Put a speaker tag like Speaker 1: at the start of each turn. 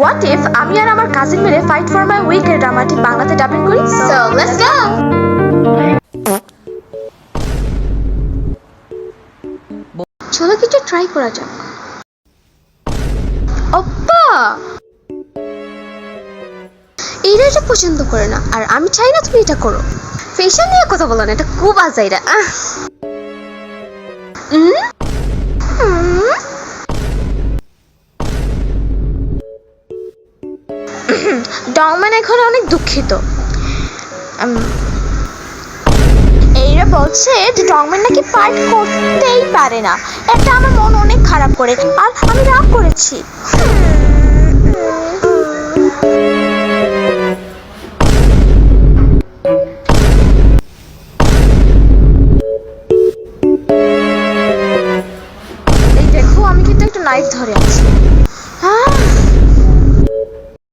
Speaker 1: What if আমি আর আমার cousin মিলে ফাইট ফর মাই উইক এর ড্রামাটি বাংলাতে ডাবিং করি? So let's go. চলো কিছু ট্রাই করা যাক। ওপ্পা এইটা এটা পছন্দ করে না, আর আমি চাই না তুমি এটা করো। ফেশন নিয়ে কথা বলো না, এটা খুব আজাইরা। ডংম্যান এখন অনেক দুঃখিত। এইরা বলছে যে ডংম্যান নাকি ফাইট করতেই পারে না। এটা আমার মন অনেক খারাপ করে, আর আমি রাগ করেছি।